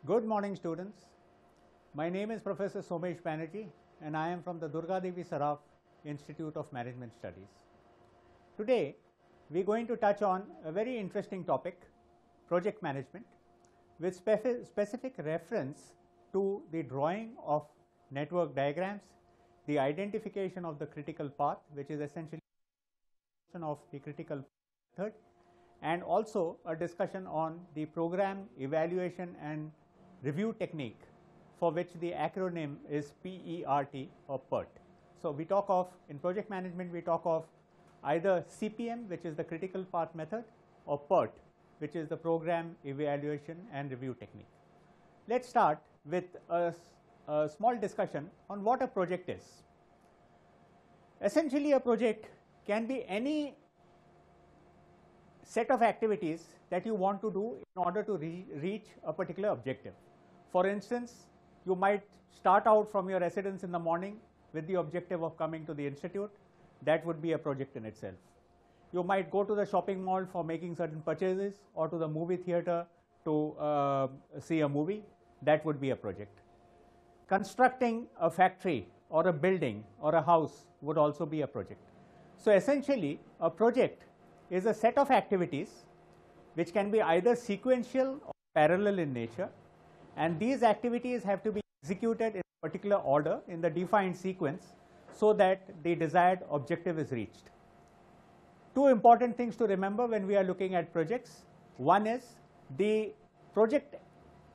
Good morning, students. My name is Professor Somesh Banerji and I am from the Durgadevi Saraf Institute of Management Studies. Today, we are going to touch on a very interesting topic, project management, with specific reference to the drawing of network diagrams, the identification of the critical path, which is essentially of the critical method, and also a discussion on the program evaluation and review technique, for which the acronym is PERT or PERT. So, we talk of, in project management, we talk of either CPM, which is the critical path method, or PERT, which is the program evaluation and review technique. Let us start with a small discussion on what a project is. Essentially, a project can be any set of activities that you want to do in order to reach a particular objective. For instance, you might start out from your residence in the morning with the objective of coming to the institute. That would be a project in itself. You might go to the shopping mall for making certain purchases, or to the movie theater to see a movie. That would be a project. Constructing a factory or a building or a house would also be a project. So, essentially, a project is a set of activities which can be either sequential or parallel in nature, and these activities have to be executed in a particular order in the defined sequence so that the desired objective is reached. Two important things to remember when we are looking at projects. One is the project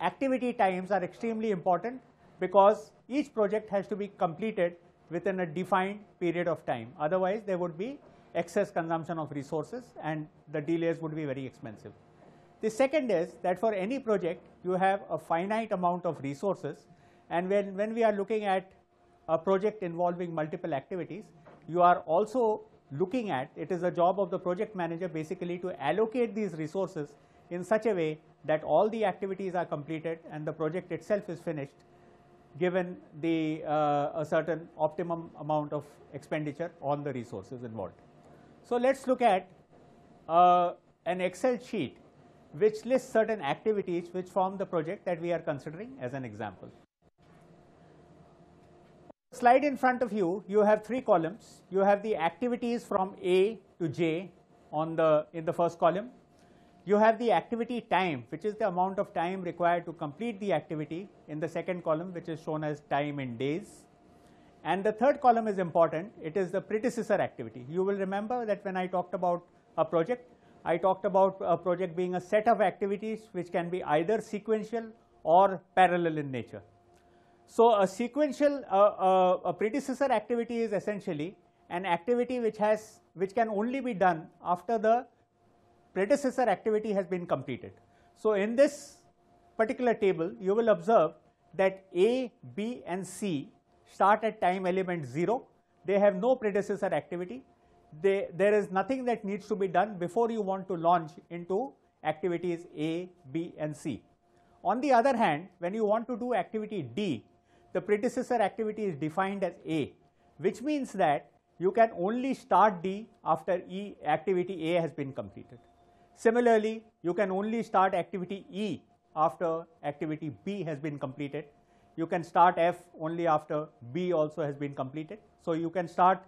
activity times are extremely important, because each project has to be completed within a defined period of time. Otherwise, there would be excess consumption of resources and the delays would be very expensive. The second is that for any project, you have a finite amount of resources, and when we are looking at a project involving multiple activities, you are also looking at, it is the job of the project manager basically to allocate these resources in such a way that all the activities are completed and the project itself is finished, given the a certain optimum amount of expenditure on the resources involved. So, let us look at an Excel sheet which lists certain activities which form the project that we are considering as an example. Slide in front of you, you have three columns. You have the activities from A to J in the first column. You have the activity time, which is the amount of time required to complete the activity, in the second column, which is shown as time in days. And the third column is important. It is the predecessor activity. You will remember that when I talked about a project, I talked about a project being a set of activities which can be either sequential or parallel in nature. So, a sequential, a predecessor activity is essentially an activity which can only be done after the predecessor activity has been completed. So, in this particular table, you will observe that A, B and C start at time element 0. They have no predecessor activity. There is nothing that needs to be done before you want to launch into activities A, B and C. On the other hand, when you want to do activity D, the predecessor activity is defined as A, which means that you can only start D after activity A has been completed. Similarly, you can only start activity E after activity B has been completed. You can start F only after B also has been completed. So, you can start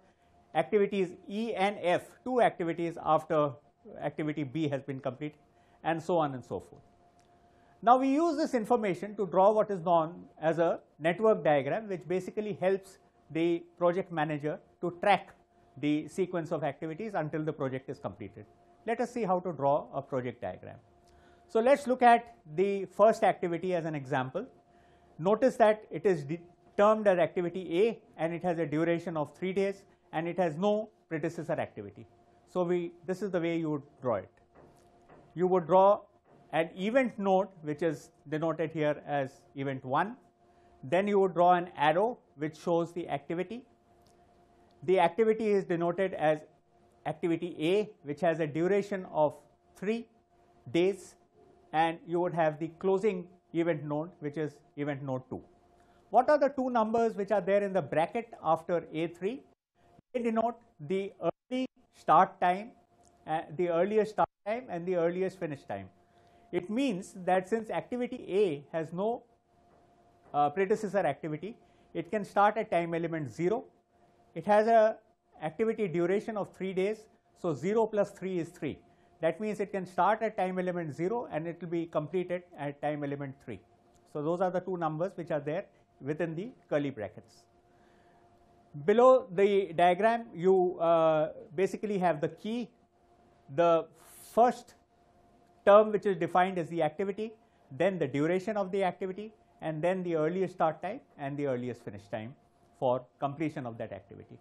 activities E and F, two activities after activity B has been completed, and so on and so forth. Now, we use this information to draw what is known as a network diagram, which basically helps the project manager to track the sequence of activities until the project is completed. Let us see how to draw a project diagram. So, let us look at the first activity as an example. Notice that it is termed as activity A and it has a duration of 3 days and it has no predecessor activity. So, this is the way you would draw it. You would draw an event node, which is denoted here as event 1. Then you would draw an arrow which shows the activity. The activity is denoted as activity A, which has a duration of 3 days, and you would have the closing event node, which is event node 2. What are the two numbers which are there in the bracket after A3? They denote the early start time, the earliest start time and the earliest finish time. It means that since activity A has no predecessor activity, it can start at time element 0. It has a activity duration of 3 days, so 0 plus 3 is 3. That means it can start at time element 0 and it will be completed at time element 3. So those are the two numbers which are there within the curly brackets. Below the diagram, you basically have the key. The first term which is defined as the activity, then the duration of the activity, and then the earliest start time and the earliest finish time for completion of that activity.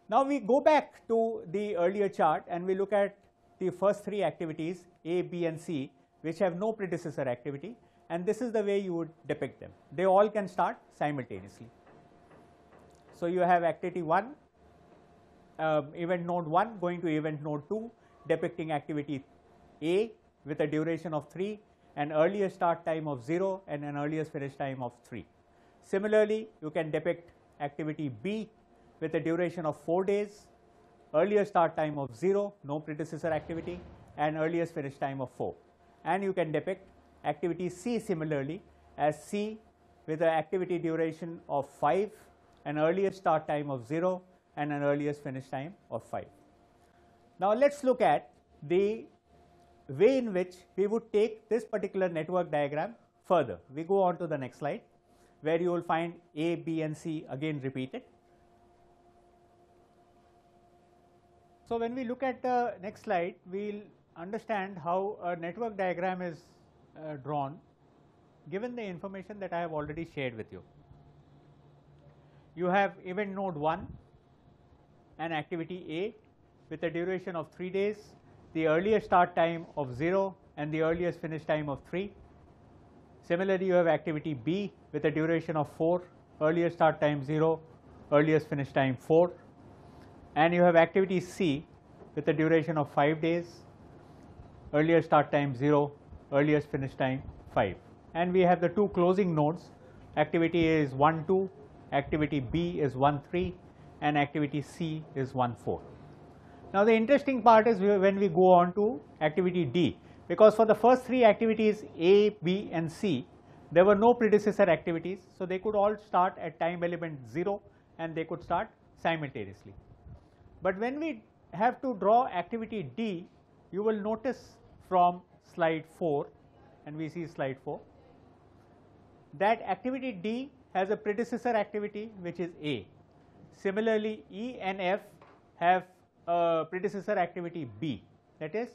Now we go back to the earlier chart and we look at the first three activities A, B and C, which have no predecessor activity, and this is the way you would depict them. They all can start simultaneously. So you have activity 1, event node 1 going to event node 2, depicting activity A with a duration of 3, an earliest start time of 0 and an earliest finish time of 3. Similarly, you can depict activity B with a duration of 4 days, earliest start time of 0, no predecessor activity, and earliest finish time of 4. And you can depict activity C similarly as C with an activity duration of 5, an earliest start time of 0 and an earliest finish time of 5. Now let's look at the way in which we would take this particular network diagram further. We go on to the next slide where you will find A, B and C again repeated. So when we look at the next slide, we will understand how a network diagram is drawn given the information that I have already shared with you. You have event node 1 and activity A with a duration of 3 days, the earliest start time of 0 and the earliest finish time of 3. Similarly, you have activity B with a duration of 4, earliest start time 0, earliest finish time 4. And you have activity C with a duration of 5 days, earliest start time 0, earliest finish time 5. And we have the two closing nodes. Activity A is 1, 2, activity B is 1, 3, and activity C is 1, 4. Now the interesting part is when we go on to activity D, because for the first three activities A, B and C, there were no predecessor activities, so they could all start at time element 0 and they could start simultaneously. But when we have to draw activity D, you will notice from slide 4, and we see slide 4, that activity D has a predecessor activity which is A. Similarly, E and F have a predecessor activity B, that is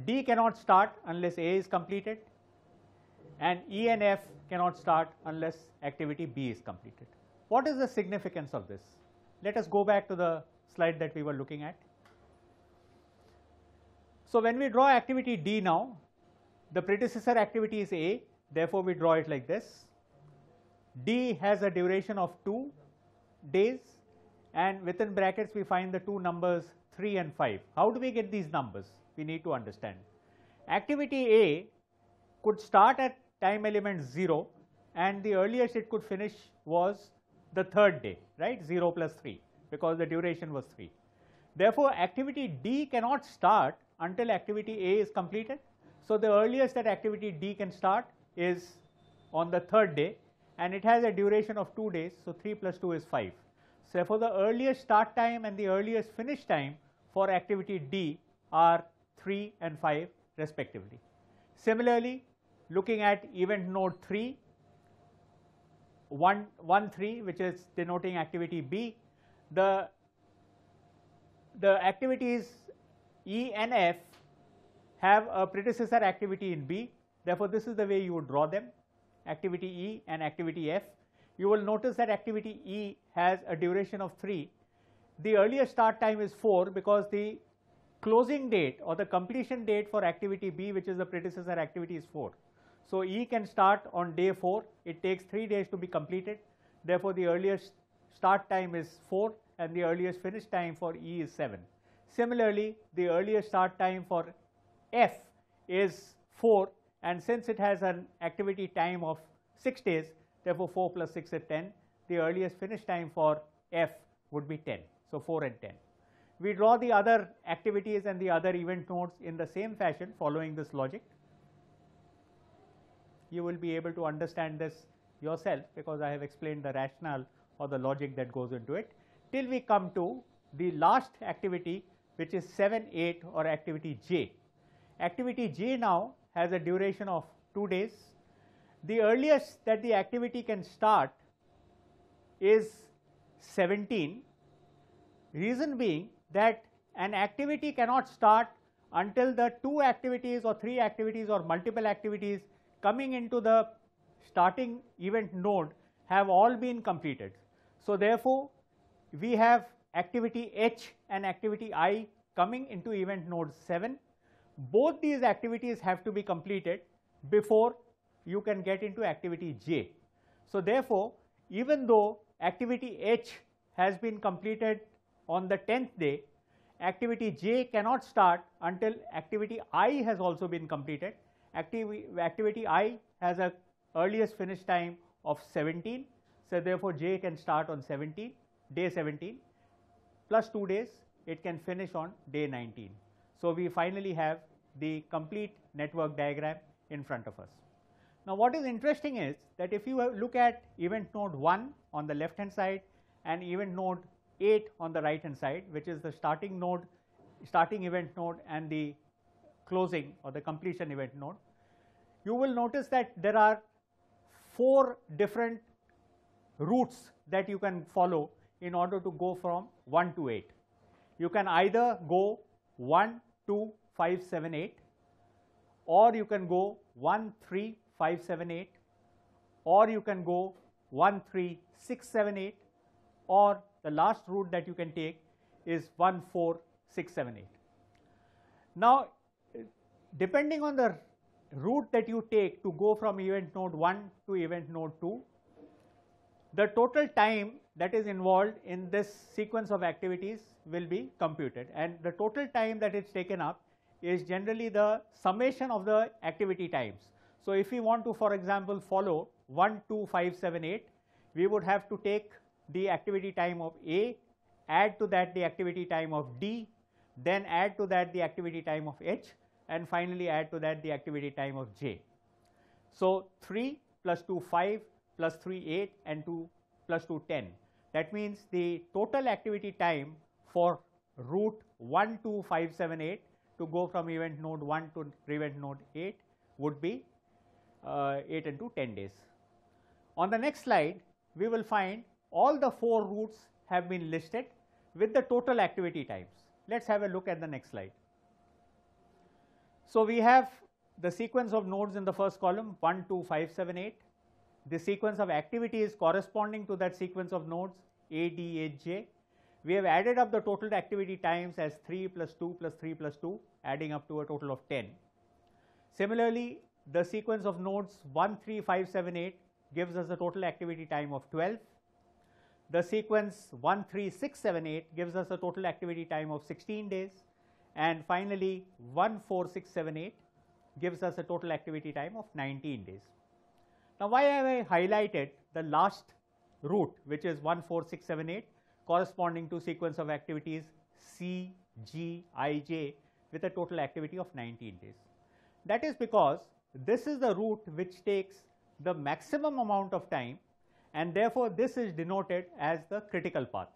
D cannot start unless A is completed, and E and F cannot start unless activity B is completed. What is the significance of this? Let us go back to the slide that we were looking at. So when we draw activity D now, the predecessor activity is A, therefore we draw it like this. D has a duration of 2 days, and within brackets we find the two numbers 3 and 5. How do we get these numbers? We need to understand. Activity A could start at time element 0 and the earliest it could finish was the third day, right? 0 plus 3, because the duration was 3. Therefore, activity D cannot start until activity A is completed. So the earliest that activity D can start is on the third day, and it has a duration of 2 days, so 3 plus 2 is 5. So therefore, the earliest start time and the earliest finish time for activity D are 3 and 5 respectively. Similarly, looking at event node 3, 1, 3, which is denoting activity B, the activities E and F have a predecessor activity in B. Therefore, this is the way you would draw them, activity E and activity F. You will notice that activity E has a duration of 3. The earliest start time is 4 because the closing date or the completion date for activity B, which is the predecessor activity, is 4. So E can start on day 4. It takes 3 days to be completed. Therefore, the earliest start time is 4 and the earliest finish time for E is 7. Similarly, the earliest start time for F is 4, and since it has an activity time of 6 days, therefore 4 plus 6 is 10. The earliest finish time for F would be 10. So 4 and 10. We draw the other activities and the other event nodes in the same fashion following this logic. you will be able to understand this yourself, because I have explained the rationale or the logic that goes into it, till we come to the last activity, which is 7-8 or activity J. Activity J now has a duration of 2 days. The earliest that the activity can start is 17, reason being that an activity cannot start until the 2 activities or 3 activities or multiple activities coming into the starting event node have all been completed. So therefore, we have activity H and activity I coming into event node 7. Both these activities have to be completed before you can get into activity J. So therefore, even though activity H has been completed on the 10th day, activity J cannot start until activity I has also been completed. Activity I has a earliest finish time of 17. So therefore, J can start on day 17 plus 2 days, it can finish on day 19. So we finally have the complete network diagram in front of us. Now what is interesting is that if you look at event node 1 on the left hand side and event node 8 on the right hand side, which is the starting event node and the closing or the completion event node, you will notice that there are 4 different routes that you can follow in order to go from 1 to 8. You can either go 1, 2, 5, 7, 8, or you can go 1, 3, 5, 7, 8, or you can go 1, 3, 6, 7, 8, or the last route that you can take is 1, 4, 6, 7, 8. Now, depending on the route that you take to go from event node 1 to event node 2, the total time that is involved in this sequence of activities will be computed, and the total time that is taken up is generally the summation of the activity times. So if we want to, for example, follow 1, 2, 5, 7, 8, we would have to take the activity time of A, add to that the activity time of D, then add to that the activity time of H, and finally add to that the activity time of J. So 3 plus 2, 5, plus 3, 8, and 2 plus 2, 10. That means the total activity time for route 1, 2, 5, 7, 8 to go from event node 1 to event node 8 would be 8 into 10 days. On the next slide, we will find all the 4 routes have been listed with the total activity times. Let's have a look at the next slide. So we have the sequence of nodes in the first column 1, 2, 5, 7, 8. The sequence of activities corresponding to that sequence of nodes A, D, H, J. We have added up the total activity times as 3 plus 2 plus 3 plus 2, adding up to a total of 10. Similarly, the sequence of nodes 1, 3, 5, 7, 8 gives us a total activity time of 12. The sequence 1, 3, 6, 7, 8 gives us a total activity time of 16 days. And finally, 1, 4, 6, 7, 8 gives us a total activity time of 19 days. Now, why have I highlighted the last route, which is 1, 4, 6, 7, 8, corresponding to sequence of activities C, G, I, J with a total activity of 19 days? That is because this is the route which takes the maximum amount of time, and therefore this is denoted as the critical path.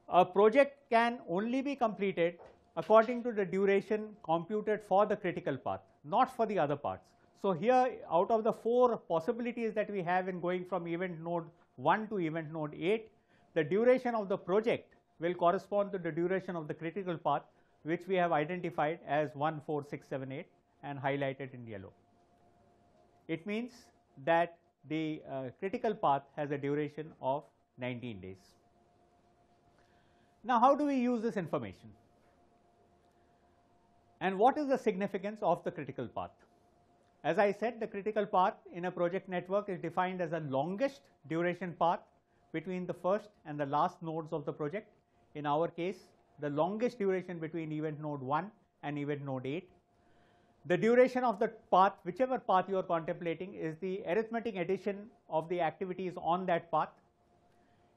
A project can only be completed according to the duration computed for the critical path, not for the other parts. So here, out of the 4 possibilities that we have in going from event node 1 to event node 8, the duration of the project will correspond to the duration of the critical path, which we have identified as 1, 4, 6, 7, 8 and highlighted in yellow. It means that the critical path has a duration of 19 days. Now, how do we use this information? And what is the significance of the critical path? As I said, the critical path in a project network is defined as the longest duration path between the first and the last nodes of the project. In our case, the longest duration between event node 1 and event node 8. The duration of the path, whichever path you are contemplating, is the arithmetic addition of the activities on that path.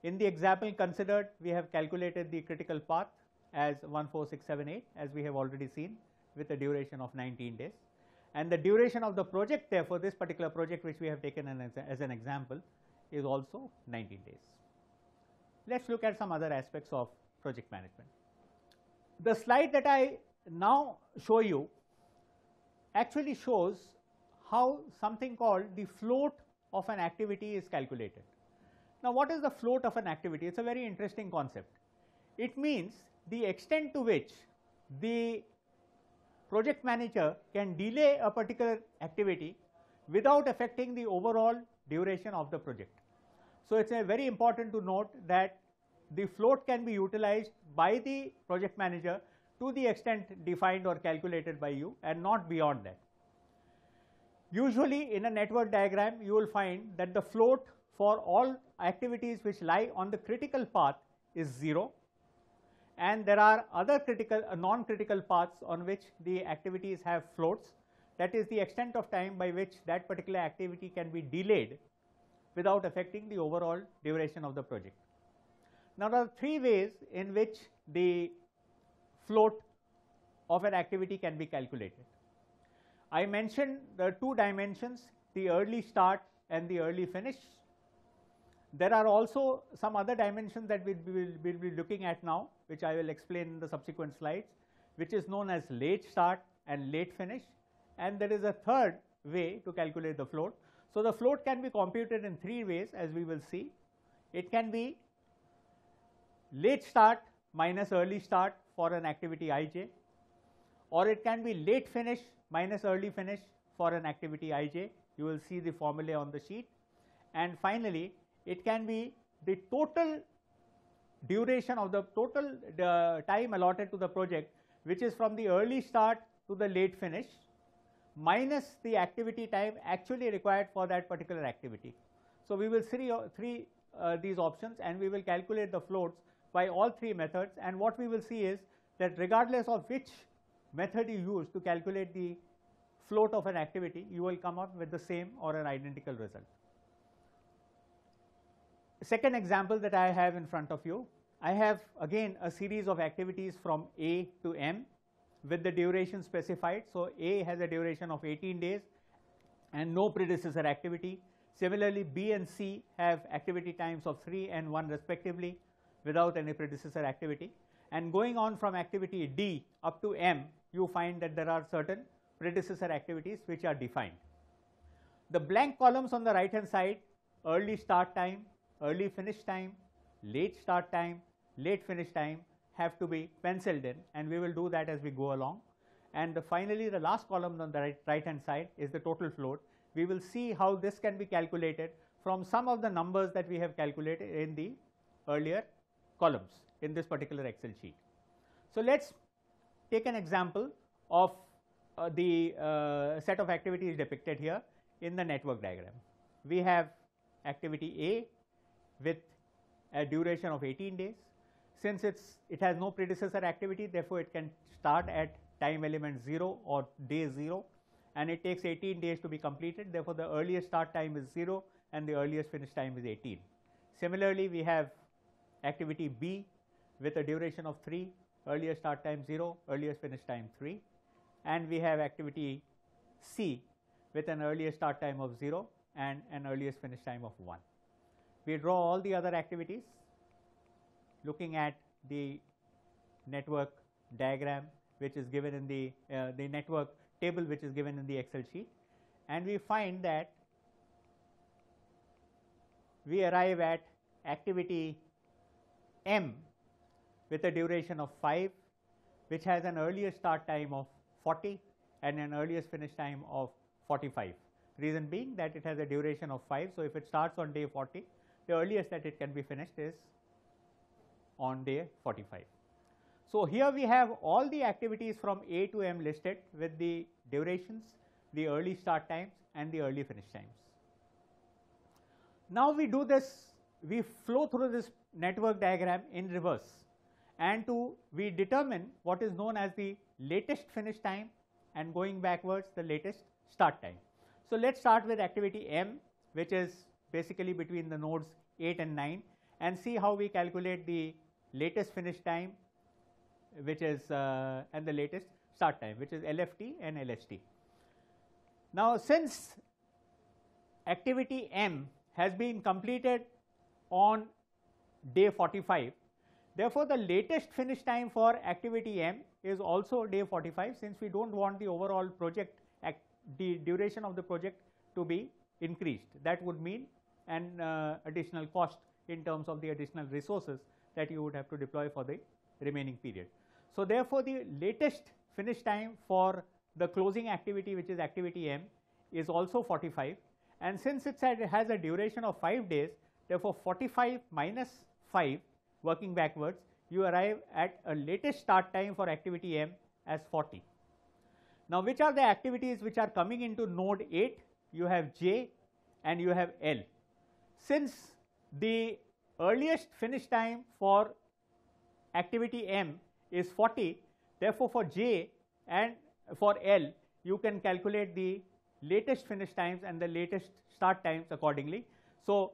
In the example considered, we have calculated the critical path as 1, 4, 6, 7, 8, as we have already seen, with a duration of 19 days. and the duration of the project therefore this particular project which we have taken as an example is also 19 days. Let us look at some other aspects of project management. The slide that I now show you actually shows how something called the float of an activity is calculated. Now, what is the float of an activity? It is a very interesting concept. It means the extent to which the project manager can delay a particular activity without affecting the overall duration of the project. So, it is very important to note that the float can be utilized by the project manager to the extent defined or calculated by you and not beyond that. Usually in a network diagram you will find that the float for all activities which lie on the critical path is 0, and there are other critical non-critical paths on which the activities have floats. That is the extent of time by which that particular activity can be delayed without affecting the overall duration of the project. Now, there are 3 ways in which the float of an activity can be calculated. I mentioned the 2 dimensions, the early start and the early finish. There are also some other dimensions that we will be looking at now, which I will explain in the subsequent slides, which is known as late start and late finish, and there is a third way to calculate the float. So, the float can be computed in 3 ways, as we will see. It can be late start minus early start for an activity ij, or it can be late finish minus early finish for an activity ij. You will see the formulae on the sheet. And finally, it can be the total duration of the total time allotted to the project, which is from the early start to the late finish minus the activity time actually required for that particular activity. So, we will see these options, and we will calculate the floats by all 3 methods, and what we will see is that regardless of which method you use to calculate the float of an activity, you will come up with the same or an identical result. Second example that I have in front of you, I have again a series of activities from A to M with the duration specified. So, A has a duration of 18 days and no predecessor activity. Similarly, B and C have activity times of 3 and 1 respectively without any predecessor activity, and going on from activity D up to M, you find that there are certain predecessor activities which are defined. The blank columns on the right hand side, early start time, early finish time, late start time, late finish time, have to be penciled in, and we will do that as we go along. And finally, the last column on the right hand side is the total float. We will see how this can be calculated from some of the numbers that we have calculated in the earlier columns in this particular Excel sheet. So, let us take an example of the set of activities depicted here in the network diagram. We have activity A with a duration of 18 days. Since it has no predecessor activity, therefore, it can start at time element 0 or day 0, and it takes 18 days to be completed. Therefore, the earliest start time is 0 and the earliest finish time is 18. Similarly, we have activity B with a duration of 3, earliest start time 0, earliest finish time 3, and we have activity C with an earliest start time of 0 and an earliest finish time of 1. We draw all the other activities looking at the network diagram which is given in the network table which is given in the Excel sheet, and we find that we arrive at activity M with a duration of 5, which has an earliest start time of 40 and an earliest finish time of 45. Reason being that it has a duration of 5. So, if it starts on day 40, the earliest that it can be finished is on day 45. So, here we have all the activities from A to M listed with the durations, the early start times and the early finish times. Now, we do this, we flow through this network diagram in reverse, and we determine what is known as the latest finish time and going backwards the latest start time. So, let us start with activity M, which is basically between the nodes 8 and 9, and see how we calculate the latest finish time, which is and the latest start time, which is LFT and LST. Now, since activity M has been completed on day 45, therefore, the latest finish time for activity M is also day 45, since we do not want the overall project, the duration of the project to be increased. That would mean an additional cost in terms of the additional resources that you would have to deploy for the remaining period. So, therefore, the latest finish time for the closing activity, which is activity M, is also 45, and since it has a duration of 5 days, therefore, 45 minus 5, working backwards, you arrive at a latest start time for activity M as 40. Now, which are the activities which are coming into node 8? You have J and you have L. Since the earliest finish time for activity M is 40, therefore, for J and for L, you can calculate the latest finish times and the latest start times accordingly. So,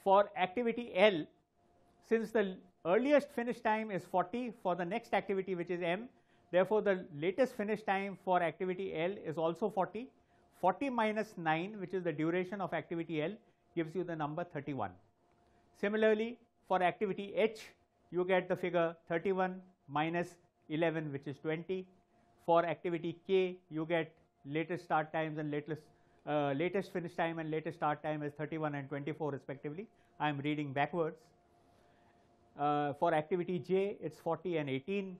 for activity L, since the earliest finish time is 40 for the next activity, which is M, therefore, the latest finish time for activity L is also 40. 40 minus 9, which is the duration of activity L, gives you the number 31. Similarly, for activity H, you get the figure 31 minus 11, which is 20. For activity K, you get latest start times and latest finish time and latest start time is 31 and 24 respectively. I am reading backwards. For activity J, it's 40 and 18,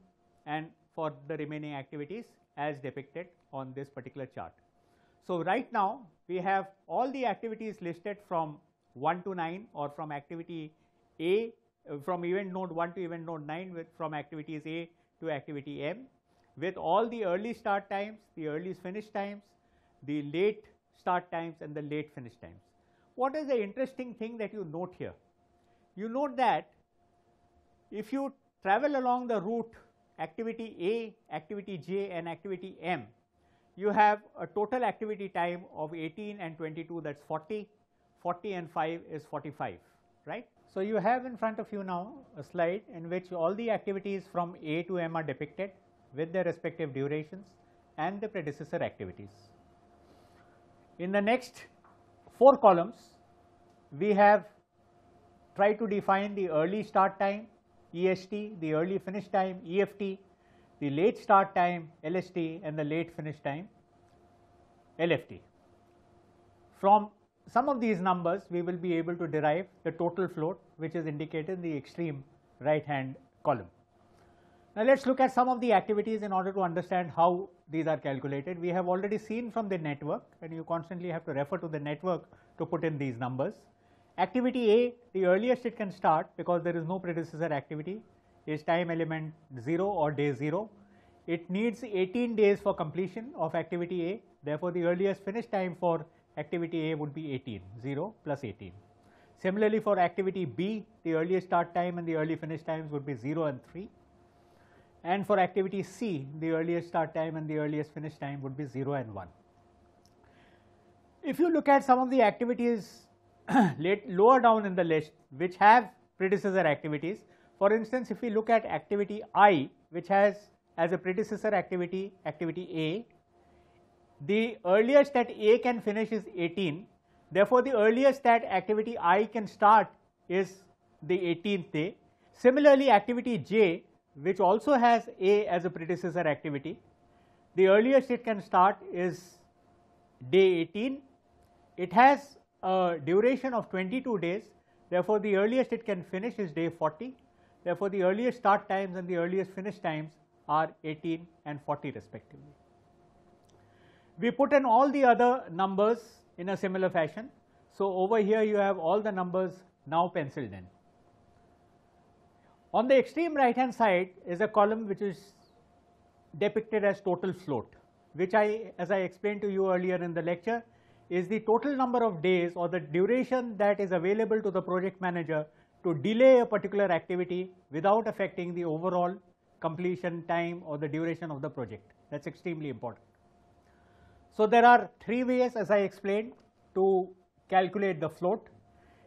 and for the remaining activities as depicted on this particular chart. So, right now we have all the activities listed from 1 to 9, or from activity A, from event node 1 to event node 9, from activities A to activity M, with all the early start times, the early finish times, the late start times and the late finish times. What is the interesting thing that you note here? You note that if you travel along the route activity A, activity J and activity M, you have a total activity time of 18 and 22, that is 40, 40 and 5 is 45, right. So, you have in front of you now a slide in which all the activities from A to M are depicted with their respective durations and the predecessor activities. In the next 4 columns, we have tried to define the early start time EST, the early finish time EFT, the late start time LST and the late finish time LFT. From some of these numbers, we will be able to derive the total float, which is indicated in the extreme right hand column. Now, let us look at some of the activities in order to understand how these are calculated. We have already seen from the network, and you constantly have to refer to the network to put in these numbers. Activity A, the earliest it can start, because there is no predecessor activity, is time element 0 or day 0. It needs 18 days for completion of activity A. Therefore, the earliest finish time for activity A would be 18, 0 plus 18. Similarly, for activity B, the earliest start time and the early finish times would be 0 and 3. And for activity C, the earliest start time and the earliest finish time would be 0 and 1. If you look at some of the activities lower down in the list which have predecessor activities, for instance, if we look at activity I, which has as a predecessor activity A, the earliest that A can finish is 18. Therefore, the earliest that activity I can start is the 18th day. Similarly, activity J, which also has A as a predecessor activity, the earliest it can start is day 18. It has a duration of 22 days. Therefore, the earliest it can finish is day 40. Therefore, the earliest start times and the earliest finish times are 18 and 40 respectively. We put in all the other numbers in a similar fashion. So, over here you have all the numbers now penciled in. On the extreme right hand side is a column which is depicted as total float, which as I explained to you earlier in the lecture, is the total number of days or the duration that is available to the project manager to delay a particular activity without affecting the overall completion time or the duration of the project. That is extremely important. So, there are 3 ways, as I explained, to calculate the float.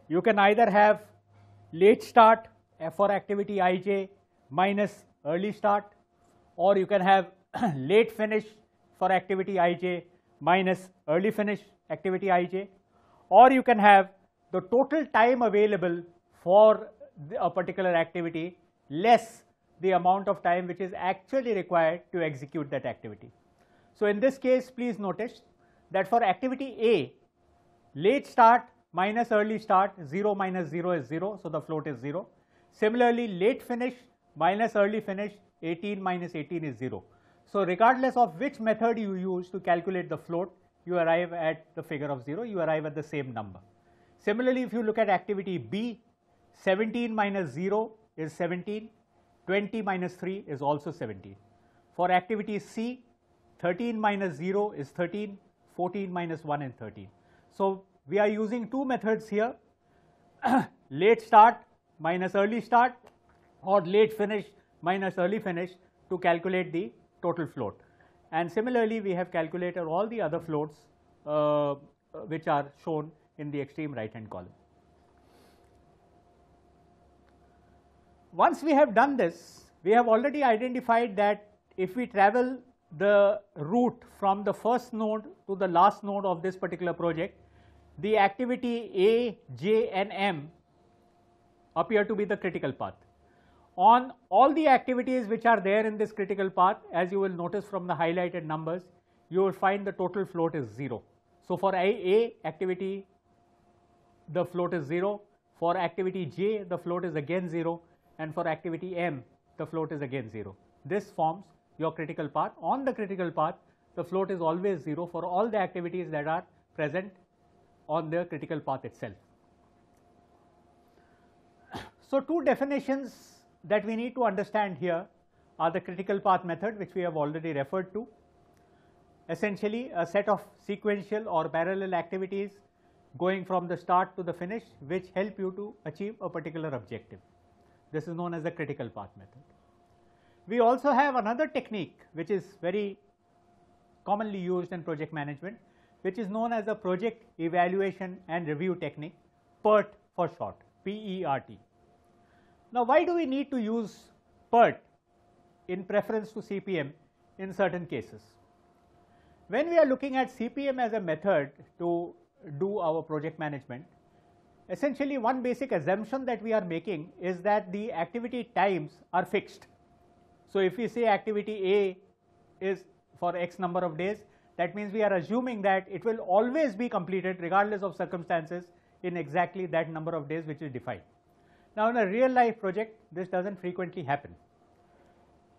You can either have late start for activity Ij minus early start, or you can have late finish for activity Ij minus early finish activity ij, or you can have the total time available for a particular activity less the amount of time which is actually required to execute that activity. So in this case, please notice that for activity A, late start minus early start, 0 minus 0 is 0, so the float is 0. Similarly, late finish minus early finish, 18 minus 18 is 0. So regardless of which method you use to calculate the float, you arrive at the figure of 0, you arrive at the same number. Similarly, if you look at activity B, 17 minus 0 is 17, 20 minus 3 is also 17. For activity C, 13 minus 0 is 13, 14 minus 1 is 13. So we are using two methods here, late start minus early start or late finish minus early finish to calculate the total float. And similarly, we have calculated all the other floats which are shown in the extreme right hand column. Once we have done this, we have already identified that if we travel the route from the first node to the last node of this particular project, the activity A, J and M appear to be the critical path. On all the activities which are there in this critical path, as you will notice from the highlighted numbers, you will find the total float is 0. So for A activity, the float is 0. For activity J, the float is again 0. And for activity M, the float is again 0. This forms your critical path. On the critical path, the float is always 0 for all the activities that are present on the critical path itself. So two definitions that we need to understand here are the critical path method, which we have already referred to. Essentially, a set of sequential or parallel activities going from the start to the finish, which help you to achieve a particular objective. This is known as the critical path method. We also have another technique which is very commonly used in project management, which is known as the project evaluation and review technique, PERT for short, P-E-R-T. Now, why do we need to use PERT in preference to CPM in certain cases? When we are looking at CPM as a method to do our project management, essentially one basic assumption that we are making is that the activity times are fixed. So if we say activity A is for X number of days, that means we are assuming that it will always be completed regardless of circumstances in exactly that number of days which is defined. Now in a real life project, this doesn't frequently happen.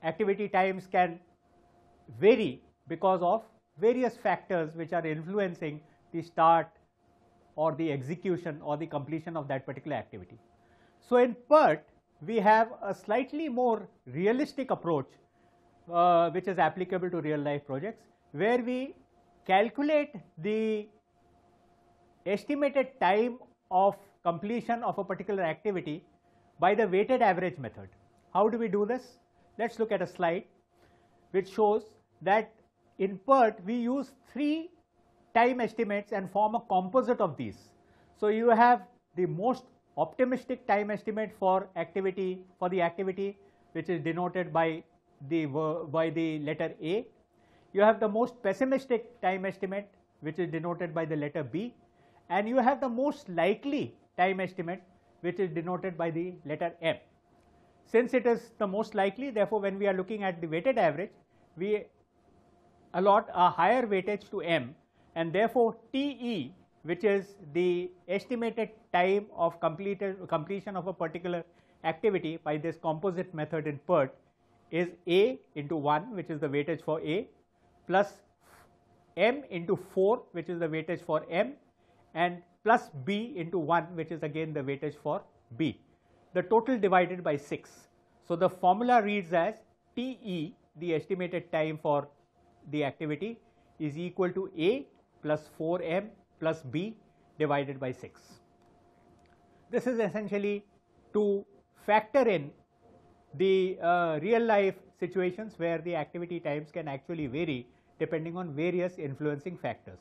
Activity times can vary because of various factors which are influencing the start or the execution or the completion of that particular activity. So in PERT, we have a slightly more realistic approach which is applicable to real life projects, where we calculate the estimated time of completion of a particular activity by the weighted average method. How do we do this? Let's look at a slide which shows that in PERT we use 3 time estimates and form a composite of these. So you have the most optimistic time estimate for the activity which is denoted by the letter A. You have the most pessimistic time estimate which is denoted by the letter B, and you have the most likely time estimate which is denoted by the letter M. Since it is the most likely, therefore when we are looking at the weighted average, we allot a higher weightage to M, and therefore TE, which is the estimated time of completion of a particular activity by this composite method in PERT, is A into 1, which is the weightage for A, plus M into 4, which is the weightage for M, and plus B into 1, which is again the weightage for B. The total divided by 6. So the formula reads as TE, the estimated time for the activity, is equal to A plus 4M plus B divided by 6. This is essentially to factor in the real life situations where the activity times can actually vary depending on various influencing factors.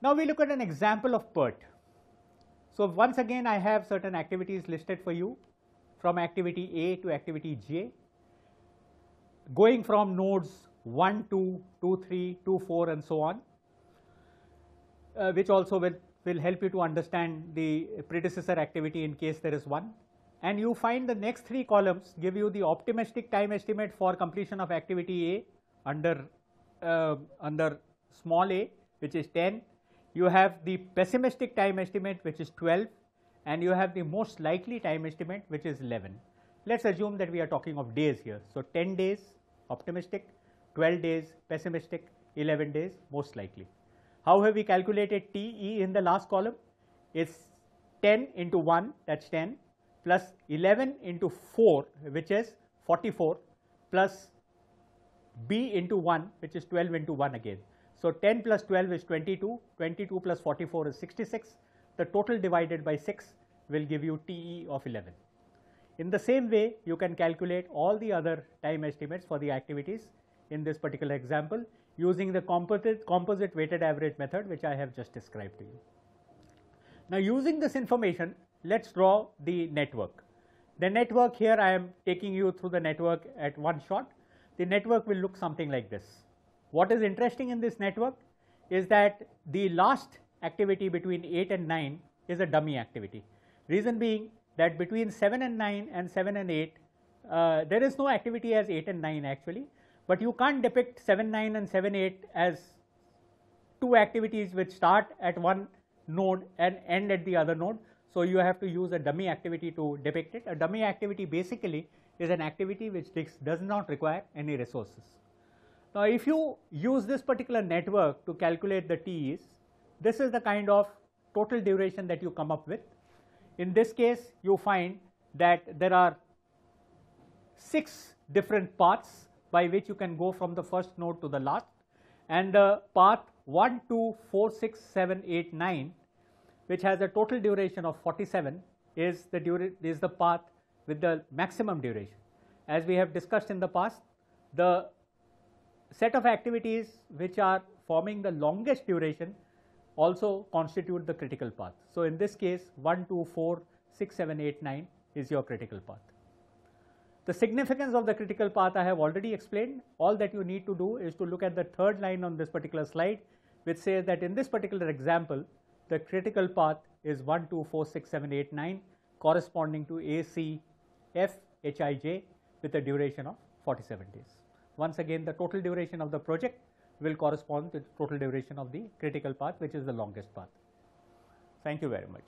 Now we look at an example of PERT. So once again I have certain activities listed for you from activity A to activity J, going from nodes 1, 2, 2, 3, 2, 4 and so on, which also will help you to understand the predecessor activity in case there is one. And you find the next 3 columns give you the optimistic time estimate for completion of activity A under small a, which is 10. You have the pessimistic time estimate, which is 12, and you have the most likely time estimate, which is 11. Let's assume that we are talking of days here. So 10 days optimistic, 12 days pessimistic, 11 days most likely. How have we calculated TE in the last column? It's 10 into 1, that's 10, plus 11 into 4, which is 44, plus B into 1, which is 12 into 1 again. So 10 plus 12 is 22, 22 plus 44 is 66. The total divided by 6 will give you TE of 11. In the same way, you can calculate all the other time estimates for the activities in this particular example using the composite weighted average method, which I have just described to you. Now, using this information, let's draw the network. The network here, I am taking you through the network at one shot. The network will look something like this. What is interesting in this network is that the last activity between 8 and 9 is a dummy activity. Reason being that between 7 and 9 and 7 and 8, there is no activity as 8 and 9 actually, but you can't depict 7, 9 and 7, 8 as 2 activities which start at one node and end at the other node. So you have to use a dummy activity to depict it. A dummy activity basically is an activity which does not require any resources. Now, if you use this particular network to calculate the TEs, this is the kind of total duration that you come up with. In this case, you find that there are 6 different paths by which you can go from the first node to the last, and the path 1, 2, 4, 6, 7, 8, 9, which has a total duration of 47, is the path with the maximum duration. As we have discussed in the past, the set of activities which are forming the longest duration also constitute the critical path. So in this case, 1, 2, 4, 6, 7, 8, 9 is your critical path. The significance of the critical path I have already explained. All that you need to do is to look at the third line on this particular slide, which says that in this particular example, the critical path is 1, 2, 4, 6, 7, 8, 9, corresponding to A, C, F, H, I, J with a duration of 47 days. Once again, the total duration of the project will correspond to the total duration of the critical path, which is the longest path. Thank you very much.